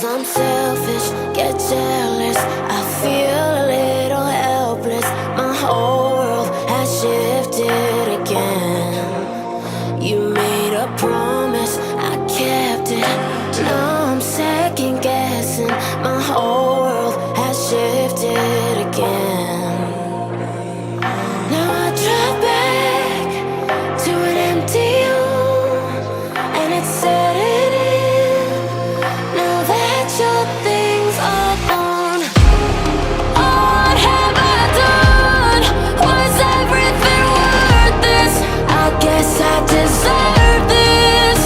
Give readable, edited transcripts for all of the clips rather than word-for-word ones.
I'm selfish, get jealous. I feel a little helpless. My whole world has shifted again. You made a promise, I kept it. Now I'm second guessing. My whole world has shifted again. Now I drive back to an empty home, and it's setting in. Now that your things are gone, what have I done? Was everything worth this? I guess I deserve this.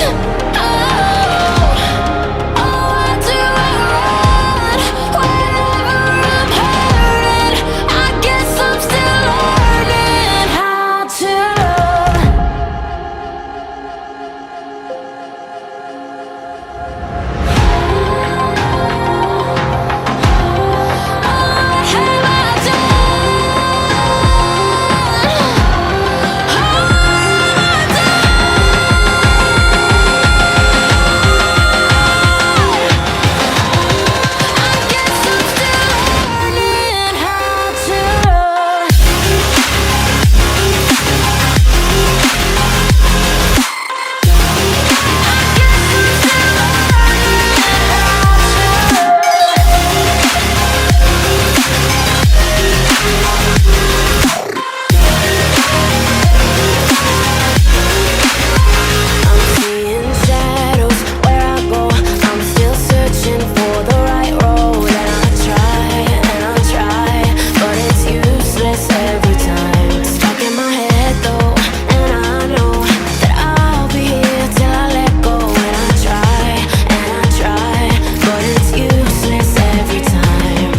Why do I run whenever I'm hurting? I guess I'm still learning how to love. What have I seeing shadows where I go. I'm still searching for the right road, and I try, but it's useless every time. Stuck in my head though, and I know that I'll be here till I let go. And I try, but it's useless every time.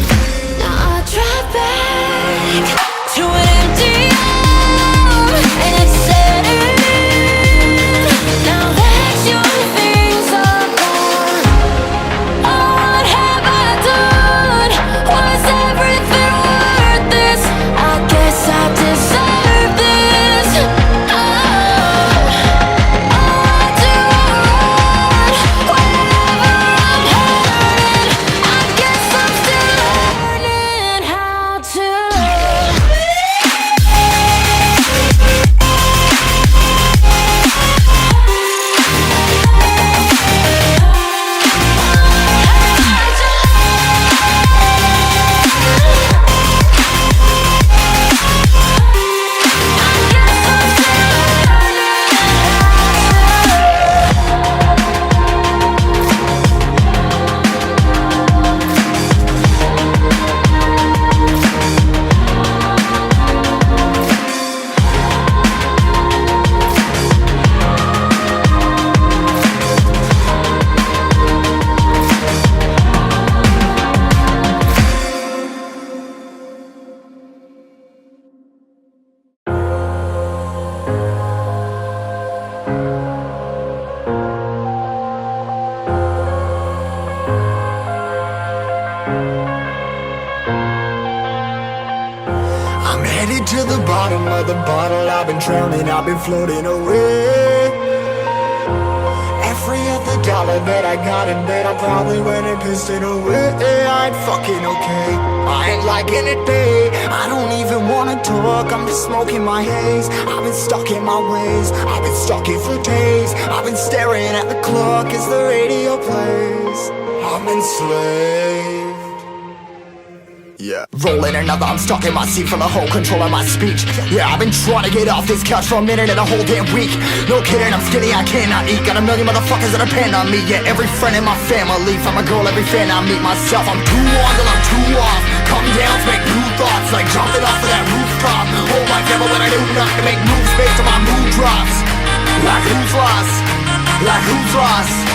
Now I drive back to an empty home, and it's setting in. Now that your things are gone, what have I done? Was everything worth this? I guess I deserve this. Why do I run whenever I'm hurting? I guess I'm still learning how to love. I'm headed to the bottom of the bottle. I've been drowning, I've been floating away. Every other dollar that I got in bed, I probably went and pissed it away. I ain't fucking okay, I ain't liking it, babe. I don't even wanna talk, I'm just smoking my haze. I've been stuck in my ways, I've been stuck here for days. I've been staring at the clock as the radio plays. I'm enslaved. Yeah. Rolling another, I'm stuck in my seat, full of whole control of my speech. Yeah, I've been trying to get off this couch for a minute and a whole damn week. No kidding, I'm skinny, I cannot eat. Got a million motherfuckers that depend on me. Yeah, every friend in my family, from a girl, every fan I meet myself. I'm too on till I'm too off. Come down to make new thoughts, like jumping off of that rooftop. Whole life never when I do not to make moves based on my mood drops. Like who's lost? Like who's lost?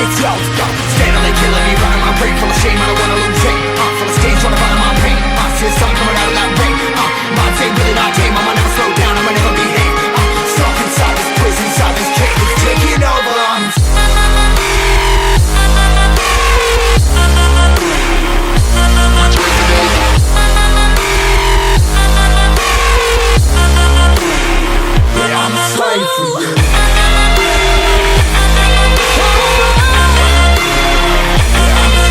It's yo, steadily killing me, running my brain full of shame. I don't wanna lose it, full of stage, trying to find my pain. See the sun coming out of that rain. My day really not tame. I'ma never slow down, I'ma never behave. Stuck inside this prison, inside this cage, it's taking over. Yeah, I'm a slave for you. Yeah, I'm a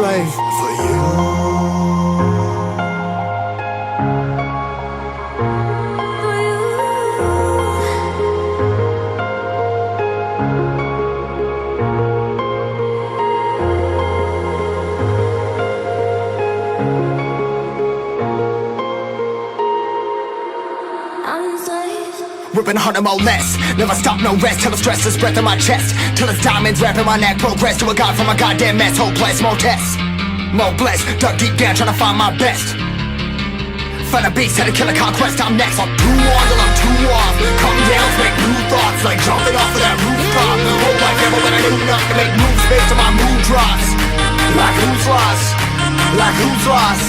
slave for you. Ripping hard and more less. Never stop, no rest. Till the stress is breath in my chest. Till it's diamonds wrapping my neck. Progress to a god from a goddamn mess. Hopeless, more tests, more blessed. Dug deep down trying to find my best. Find a beast, had to kill a conquest. I'm next. I'm too on till I'm too off. Come down, make new thoughts. Like jumping off of that rooftop. Whole life never when I knew not to make moves based on my mood drops. Like who's lost? Like who's lost?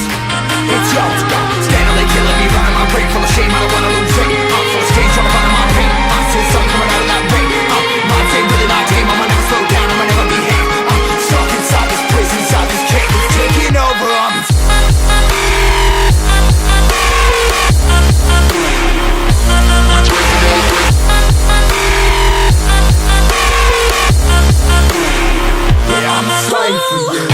It's yours, steadily killing me, running my brain full of shame. I don't wanna lose it. I'm full of stage, trying to find my pain. I see sun coming out of that rain. My day really not tame. I'ma never slow down. I'ma never behave. I'm stuck inside this prison, inside this cage. It's taking over. Yeah, I'm a slave for you.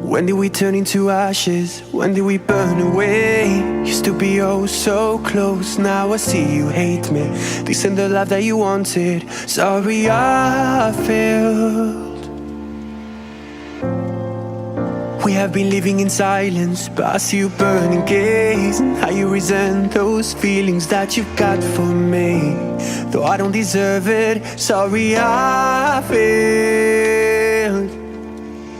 When did we turn into ashes? When did we burn away? Used to be oh so close. Now I see you hate me. This ain't the life that you wanted. Sorry I failed. We have been living in silence, but I see you burning gaze, and how you resent those feelings that you've got for me. Though I don't deserve it, sorry I failed.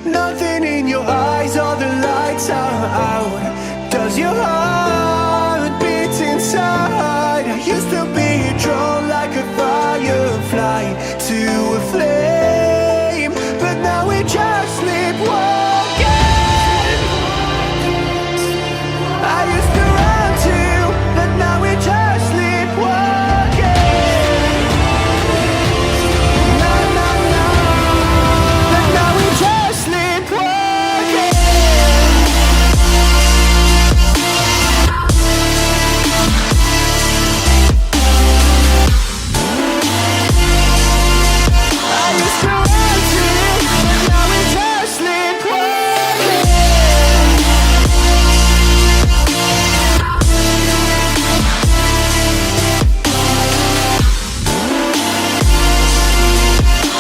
Nothing in your eyes, all the lights are out. Does your heart beat inside? I used to be drawn like a firefly to a flame, but now we're just sleepwalking. I used to run too, but now we're just sleepwalking. No, no, no, but now we're just sleepwalking. I used to run too, but now we're just sleepwalking.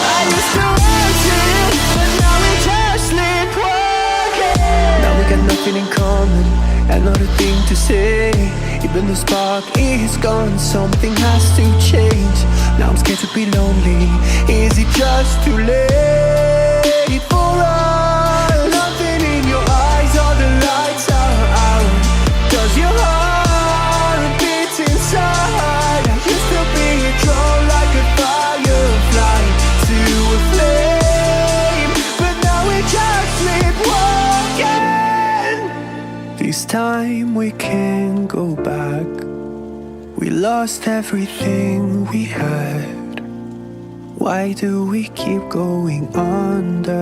I used to run too, but now we're just sleepwalking. Now we got nothing in common, and not a thing to say. Even the spark is gone, something has to change. Now I'm scared to be lonely. Is it just too late for us? Nothing in your eyes, all the lights are out. Does your heart beat inside? I used to be drawn like a firefly to a flame, but now we're just sleepwalking. This time we can't go back. We lost everything we had. Why do we keep going under?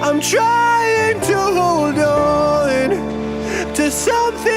I'm trying to hold on to something